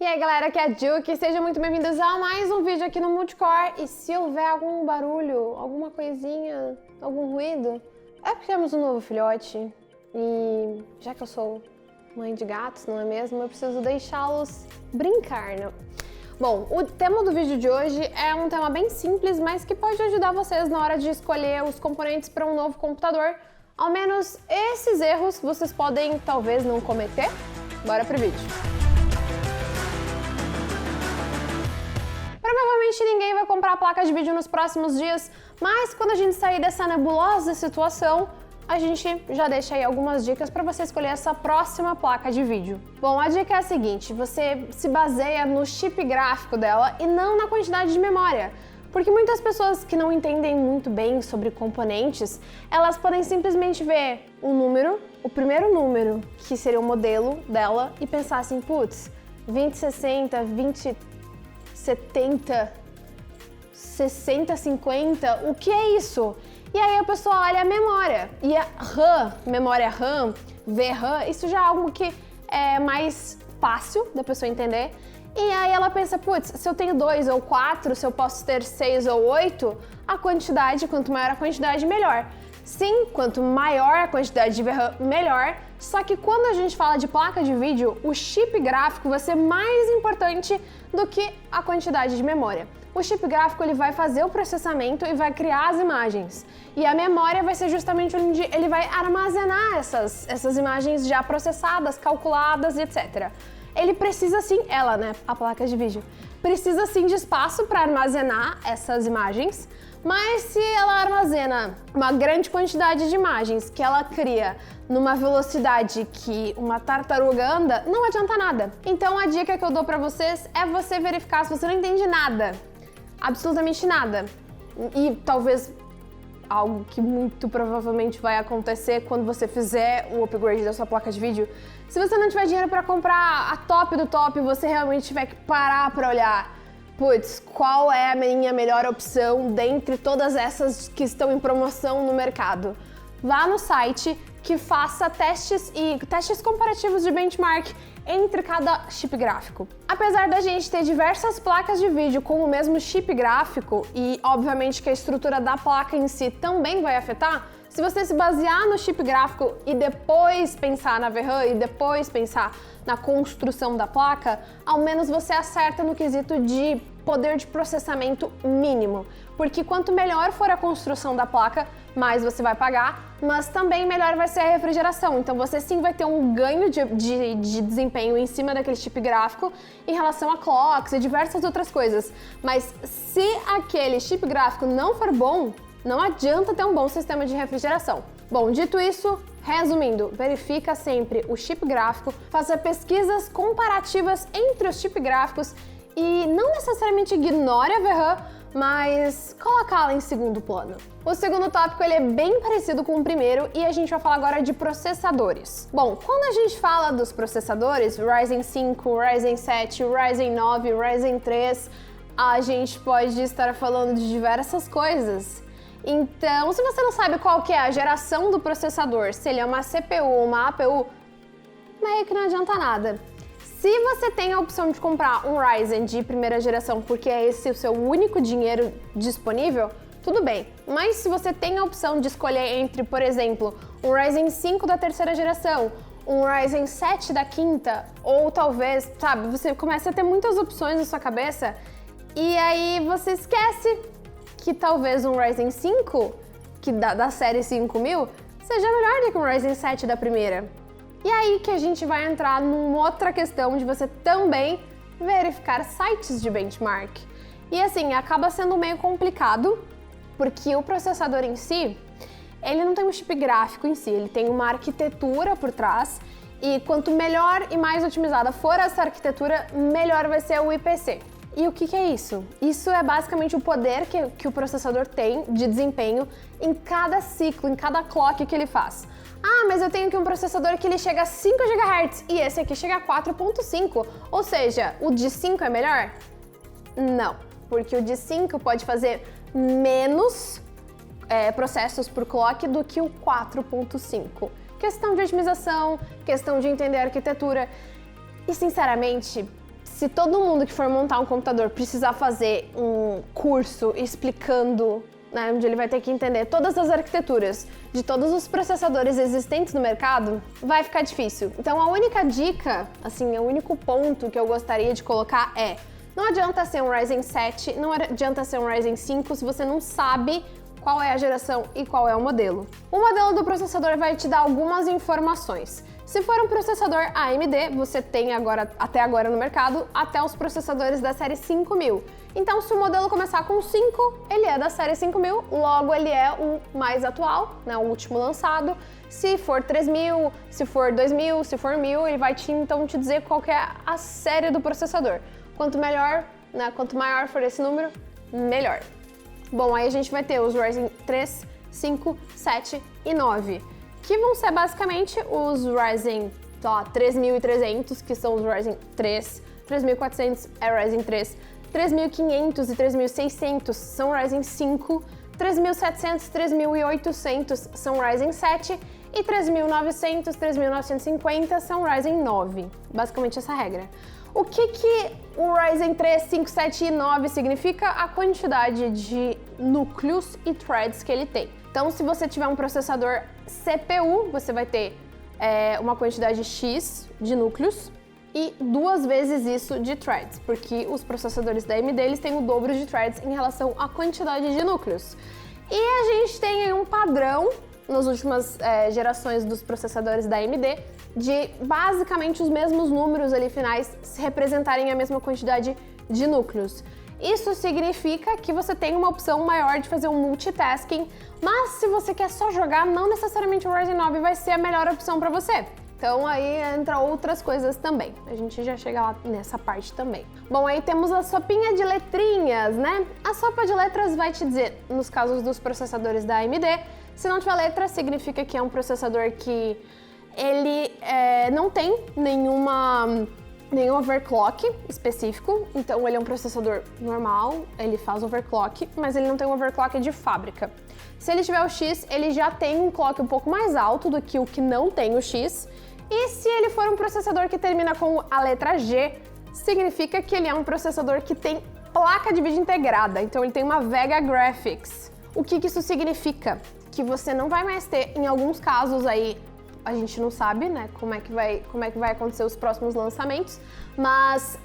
E aí galera, aqui é a Juki, sejam muito bem-vindos a mais um vídeo aqui no Multicore. E se houver algum barulho, alguma coisinha, algum ruído, é porque temos um novo filhote. E já que eu sou mãe de gatos, não é mesmo? Eu preciso deixá-los brincar, né? Bom, o tema do vídeo de hoje é um tema bem simples, mas que pode ajudar vocês na hora de escolher os componentes para um novo computador. Ao menos esses erros vocês podem talvez não cometer. Bora pro vídeo. Provavelmente ninguém vai comprar placa de vídeo nos próximos dias, mas quando a gente sair dessa nebulosa situação, a gente já deixa aí algumas dicas para você escolher essa próxima placa de vídeo. Bom, a dica é a seguinte, você se baseia no chip gráfico dela e não na quantidade de memória. Porque muitas pessoas que não entendem muito bem sobre componentes, elas podem simplesmente ver um número, o primeiro número, que seria o modelo dela, e pensar assim, putz, 2060, 2070, 6050, o que é isso? E aí a pessoa olha a memória, e a RAM, memória RAM, VRAM, isso já é algo que é mais fácil da pessoa entender. E aí ela pensa, putz, se eu tenho 2 ou 4, se eu posso ter 6 ou 8, a quantidade, quanto maior a quantidade, melhor. Sim, quanto maior a quantidade de VRAM, melhor. Só que quando a gente fala de placa de vídeo, o chip gráfico vai ser mais importante do que a quantidade de memória. O chip gráfico ele vai fazer o processamento e vai criar as imagens. E a memória vai ser justamente onde ele vai armazenar essas imagens já processadas, calculadas e etc. Ele precisa sim, a placa de vídeo, precisa sim de espaço para armazenar essas imagens, mas se ela armazena uma grande quantidade de imagens que ela cria numa velocidade que uma tartaruga anda, não adianta nada. Então a dica que eu dou para vocês é você verificar se você não entende nada, absolutamente nada, e talvez algo que muito provavelmente vai acontecer quando você fizer o upgrade da sua placa de vídeo. Se você não tiver dinheiro para comprar a top do top, você realmente tiver que parar para olhar, putz, qual é a minha melhor opção dentre todas essas que estão em promoção no mercado? Vá no site que faça testes comparativos de benchmark entre cada chip gráfico. Apesar da gente ter diversas placas de vídeo com o mesmo chip gráfico e obviamente que a estrutura da placa em si também vai afetar, se você se basear no chip gráfico e depois pensar na VRAM e depois pensar na construção da placa, ao menos você acerta no quesito de poder de processamento mínimo. Porque quanto melhor for a construção da placa, mais você vai pagar, mas também melhor vai ser a refrigeração. Então você sim vai ter um ganho de desempenho em cima daquele chip gráfico em relação a clocks e diversas outras coisas. Mas se aquele chip gráfico não for bom, não adianta ter um bom sistema de refrigeração. Bom, dito isso, resumindo, verifica sempre o chip gráfico, faça pesquisas comparativas entre os chip gráficos e não necessariamente ignore a VRAM, mas colocá-la em segundo plano. O segundo tópico ele é bem parecido com o primeiro e a gente vai falar agora de processadores. Bom, quando a gente fala dos processadores, Ryzen 5, Ryzen 7, Ryzen 9, Ryzen 3, a gente pode estar falando de diversas coisas. Então, se você não sabe qual que é a geração do processador, se ele é uma CPU ou uma APU, meio que não adianta nada. Se você tem a opção de comprar um Ryzen de primeira geração porque é esse o seu único dinheiro disponível, tudo bem. Mas se você tem a opção de escolher entre, por exemplo, um Ryzen 5 da terceira geração, um Ryzen 7 da quinta, ou talvez, sabe, você começa a ter muitas opções na sua cabeça e aí você esquece que talvez um Ryzen 5, que da série 5000, seja melhor do que um Ryzen 7 da primeira. E aí que a gente vai entrar numa outra questão de você também verificar sites de benchmark. E assim, acaba sendo meio complicado, porque o processador em si, ele não tem um chip gráfico em si, ele tem uma arquitetura por trás, e quanto melhor e mais otimizada for essa arquitetura, melhor vai ser o IPC. E o que é isso? Isso é basicamente o poder que o processador tem de desempenho em cada ciclo, em cada clock que ele faz. Ah, mas eu tenho aqui um processador que ele chega a 5 GHz e esse aqui chega a 4.5, ou seja, o de 5 é melhor? Não, porque o de 5 pode fazer menos processos por clock do que o 4.5. Questão de otimização, questão de entender a arquitetura. E sinceramente, se todo mundo que for montar um computador precisar fazer um curso explicando, né, onde ele vai ter que entender todas as arquiteturas de todos os processadores existentes no mercado, vai ficar difícil. Então a única dica, assim, o único ponto que eu gostaria de colocar é: não adianta ser um Ryzen 7, não adianta ser um Ryzen 5 se você não sabe qual é a geração e qual é o modelo. O modelo do processador vai te dar algumas informações. Se for um processador AMD, você tem até agora no mercado até os processadores da série 5000. Então, se o modelo começar com 5, ele é da série 5000, logo ele é o mais atual, né, o último lançado. Se for 3000, se for 2000, se for 1000, ele vai então te dizer qual que é a série do processador. Quanto melhor, né, quanto maior for esse número, melhor. Bom, aí a gente vai ter os Ryzen 3, 5, 7 e 9, que vão ser basicamente os Ryzen 3300, que são os Ryzen 3, 3400 é Ryzen 3, 3500 e 3600 são Ryzen 5, 3700 e 3800 são Ryzen 7 e 3900 e 3950 são Ryzen 9. Basicamente essa regra. O que o Ryzen 3, 5, 7 e 9 significa? A quantidade de núcleos e threads que ele tem. Então, se você tiver um processador CPU, você vai ter uma quantidade X de núcleos e 2 vezes isso de threads, porque os processadores da AMD eles têm o dobro de threads em relação à quantidade de núcleos. E a gente tem aí um padrão nas últimas gerações dos processadores da AMD de basicamente os mesmos números ali finais se representarem a mesma quantidade de núcleos. Isso significa que você tem uma opção maior de fazer um multitasking, mas se você quer só jogar, não necessariamente o Ryzen 9 vai ser a melhor opção para você. Então aí entra outras coisas também. A gente já chega lá nessa parte também. Bom, aí temos a sopinha de letrinhas, né? A sopa de letras vai te dizer, nos casos dos processadores da AMD, se não tiver letra, significa que é um processador que ele não tem nenhum overclock específico, então ele é um processador normal, ele faz overclock, mas ele não tem um overclock de fábrica. Se ele tiver o X, ele já tem um clock um pouco mais alto do que o que não tem o X, e se ele for um processador que termina com a letra G, significa que ele é um processador que tem placa de vídeo integrada, então ele tem uma Vega Graphics. O que isso significa? Que você não vai mais ter, em alguns casos aí, a gente não sabe, né, como é que vai acontecer os próximos lançamentos, mas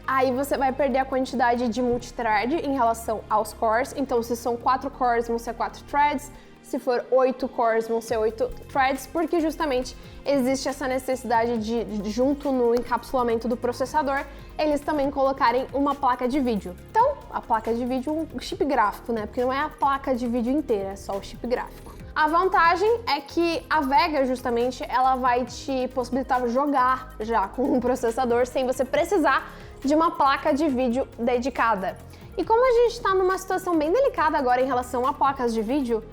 aí você vai perder a quantidade de multithread em relação aos cores. Então, se são 4 cores, vão ser 4 threads, se for 8 cores, vão ser 8 threads, porque justamente existe essa necessidade de junto no encapsulamento do processador, eles também colocarem uma placa de vídeo. Então, a placa de vídeo, o chip gráfico, né, porque não é a placa de vídeo inteira, é só o chip gráfico. A vantagem é que a Vega, justamente, ela vai te possibilitar jogar já com um processador sem você precisar de uma placa de vídeo dedicada. E como a gente está numa situação bem delicada agora em relação a placas de vídeo,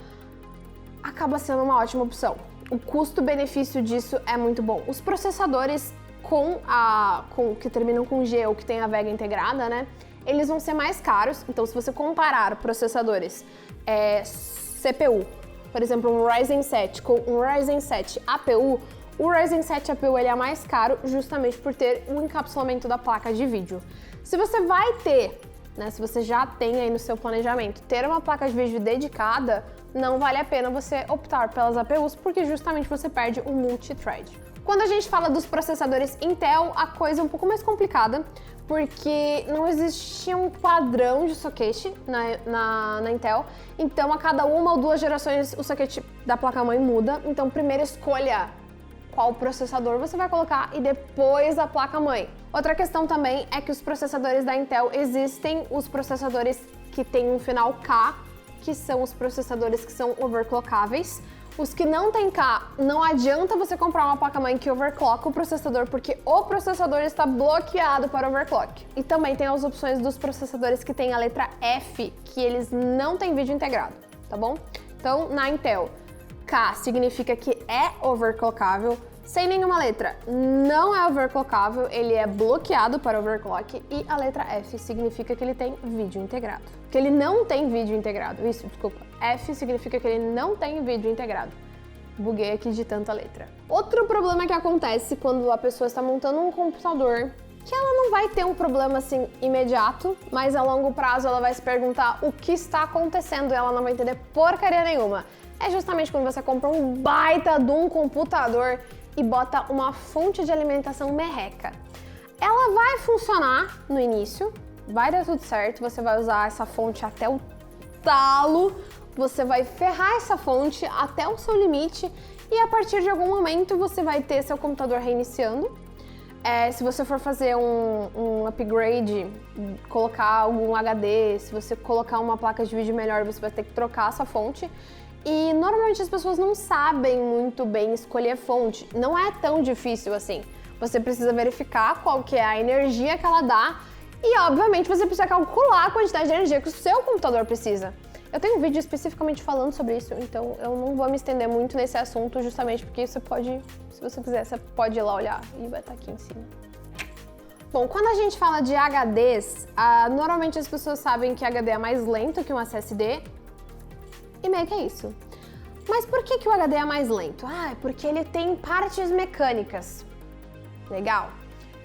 acaba sendo uma ótima opção. O custo-benefício disso é muito bom. Os processadores que terminam com G ou que tem a Vega integrada, né, eles vão ser mais caros. Então, se você comparar processadores CPU, por exemplo, um Ryzen 7 com um Ryzen 7 APU, o Ryzen 7 APU ele é mais caro justamente por ter o encapsulamento da placa de vídeo. Se você vai ter, né, se você já tem aí no seu planejamento, ter uma placa de vídeo dedicada, não vale a pena você optar pelas APUs, porque justamente você perde o multithread. Quando a gente fala dos processadores Intel, a coisa é um pouco mais complicada, porque não existia um padrão de socket na Intel, então a cada 1 ou 2 gerações o socket da placa-mãe muda, então primeiro escolha qual processador você vai colocar e depois a placa-mãe. Outra questão também é que os processadores da Intel, existem os processadores que têm um final K, que são os processadores que são overclockáveis. Os que não tem K, não adianta você comprar uma placa-mãe que overclocka o processador, porque o processador está bloqueado para overclock. E também tem as opções dos processadores que tem a letra F, que eles não têm vídeo integrado, tá bom? Então, na Intel, K significa que é overclockável, sem nenhuma letra não é overclockável, ele é bloqueado para overclock, e a letra F significa que ele tem vídeo integrado. Que ele não tem vídeo integrado, isso, desculpa. F significa que ele não tem vídeo integrado. Buguei aqui de tanta letra. Outro problema que acontece quando a pessoa está montando um computador que ela não vai ter um problema assim imediato, mas a longo prazo ela vai se perguntar o que está acontecendo e ela não vai entender porcaria nenhuma. É justamente quando você compra um baita de um computador e bota uma fonte de alimentação merreca. Ela vai funcionar no início, vai dar tudo certo, você vai usar essa fonte até o talo, você vai ferrar essa fonte até o seu limite e a partir de algum momento você vai ter seu computador reiniciando. Se você for fazer um upgrade, colocar algum HD, se você colocar uma placa de vídeo melhor, você vai ter que trocar essa fonte. E normalmente as pessoas não sabem muito bem escolher fonte. Não é tão difícil assim. Você precisa verificar qual que é a energia que ela dá e, obviamente, você precisa calcular a quantidade de energia que o seu computador precisa. Eu tenho um vídeo especificamente falando sobre isso, então eu não vou me estender muito nesse assunto, justamente porque você pode, se você quiser, você pode ir lá olhar e vai estar aqui em cima. Bom, quando a gente fala de HDs, normalmente as pessoas sabem que HD é mais lento que um SSD, e meio que é isso. Mas por que o HD é mais lento? É porque ele tem partes mecânicas. Legal.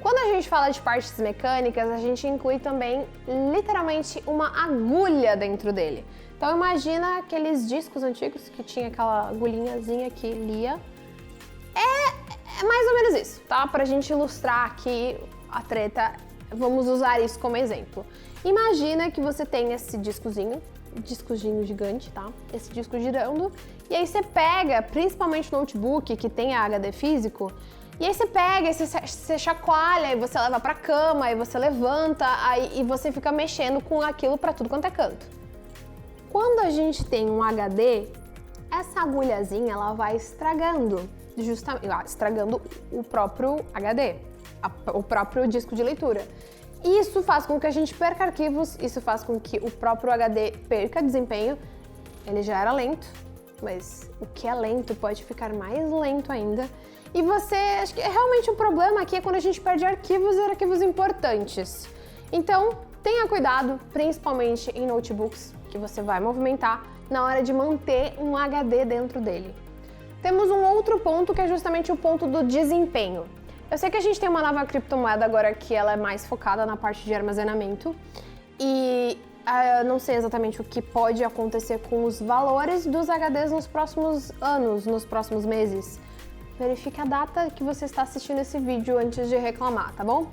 Quando a gente fala de partes mecânicas, a gente inclui também, literalmente, uma agulha dentro dele. Então imagina aqueles discos antigos que tinha aquela agulhinhazinha que lia. É mais ou menos isso, tá? Pra gente ilustrar aqui a treta, vamos usar isso como exemplo. Imagina que você tem esse discozinho gigante, tá? Esse disco girando, e aí você pega, principalmente no notebook que tem HD físico, e aí você pega, e você chacoalha, e você leva pra cama, aí você levanta, e você fica mexendo com aquilo pra tudo quanto é canto. Quando a gente tem um HD, essa agulhazinha ela vai estragando, estragando o próprio HD, o próprio disco de leitura. Isso faz com que a gente perca arquivos, isso faz com que o próprio HD perca desempenho. Ele já era lento, mas o que é lento pode ficar mais lento ainda. E acho que realmente o problema aqui é quando a gente perde arquivos e arquivos importantes. Então, tenha cuidado, principalmente em notebooks, que você vai movimentar na hora de manter um HD dentro dele. Temos um outro ponto que é justamente o ponto do desempenho. Eu sei que a gente tem uma nova criptomoeda agora que ela é mais focada na parte de armazenamento e eu não sei exatamente o que pode acontecer com os valores dos HDs nos próximos anos, nos próximos meses. Verifique a data que você está assistindo esse vídeo antes de reclamar, tá bom?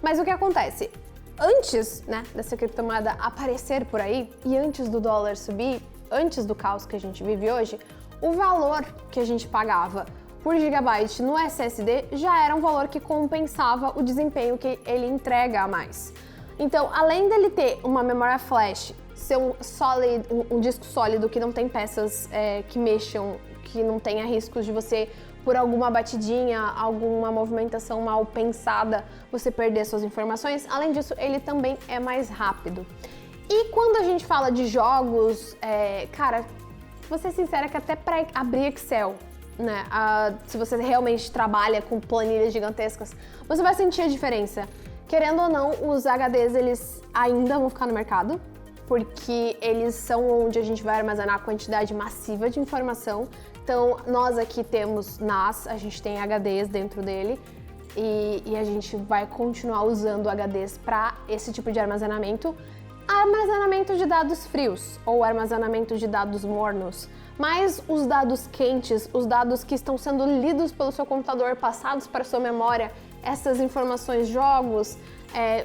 Mas o que acontece? Antes, dessa criptomoeda aparecer por aí e antes do dólar subir, antes do caos que a gente vive hoje, o valor que a gente pagava por gigabyte no SSD já era um valor que compensava o desempenho que ele entrega a mais. Então, além dele ter uma memória flash, ser um disco sólido que não tem peças que mexam, que não tenha riscos de você, por alguma batidinha, alguma movimentação mal pensada, você perder suas informações, além disso, ele também é mais rápido. E quando a gente fala de jogos, cara, vou ser sincera que até para abrir Excel, se você realmente trabalha com planilhas gigantescas, você vai sentir a diferença. Querendo ou não, os HDs eles ainda vão ficar no mercado, porque eles são onde a gente vai armazenar a quantidade massiva de informação. Então, nós aqui temos NAS, a gente tem HDs dentro dele e a gente vai continuar usando HDs para esse tipo de armazenamento. Armazenamento de dados frios ou armazenamento de dados mornos. Mas os dados quentes, os dados que estão sendo lidos pelo seu computador, passados para a sua memória, essas informações, jogos,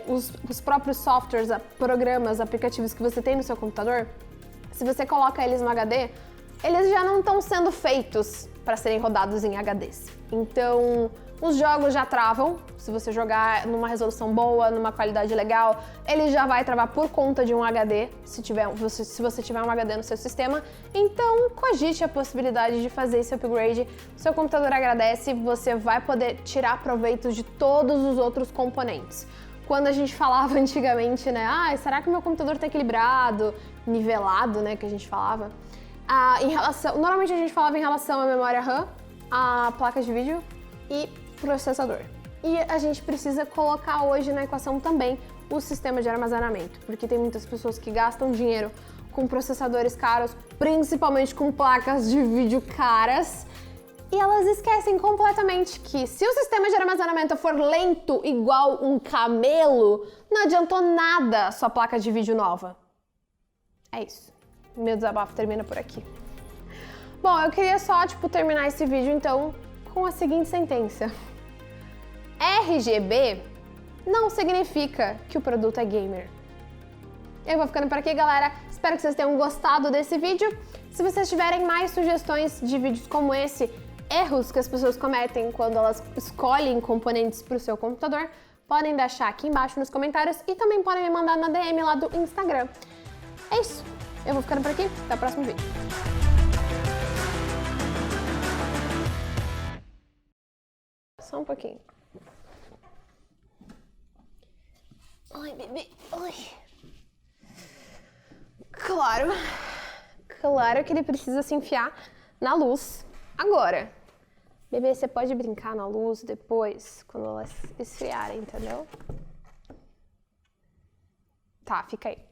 os próprios softwares, programas, aplicativos que você tem no seu computador, se você coloca eles no HD, eles já não estão sendo feitos para serem rodados em HDs. Então, os jogos já travam, se você jogar numa resolução boa, numa qualidade legal, ele já vai travar por conta de um HD, se você tiver um HD no seu sistema. Então, cogite a possibilidade de fazer esse upgrade. O seu computador agradece, você vai poder tirar proveito de todos os outros componentes. Quando a gente falava antigamente, será que o meu computador está equilibrado, nivelado, que a gente falava? Normalmente a gente falava em relação à memória RAM, à placa de vídeo e processador. E a gente precisa colocar hoje na equação também o sistema de armazenamento, porque tem muitas pessoas que gastam dinheiro com processadores caros, principalmente com placas de vídeo caras, E elas esquecem completamente que se o sistema de armazenamento for lento igual um camelo, não adiantou nada a sua placa de vídeo nova. É isso. Meu desabafo termina por aqui. Bom, eu queria só, terminar esse vídeo, então, com a seguinte sentença. RGB não significa que o produto é gamer. Eu vou ficando por aqui, galera. Espero que vocês tenham gostado desse vídeo. Se vocês tiverem mais sugestões de vídeos como esse, erros que as pessoas cometem quando elas escolhem componentes para o seu computador, podem deixar aqui embaixo nos comentários e também podem me mandar na DM lá do Instagram. É isso. Eu vou ficando por aqui. Até o próximo vídeo. Só um pouquinho. Ai, bebê. Ai. Claro que ele precisa se enfiar na luz agora. Bebê, você pode brincar na luz depois, quando elas esfriarem, entendeu? Tá, fica aí.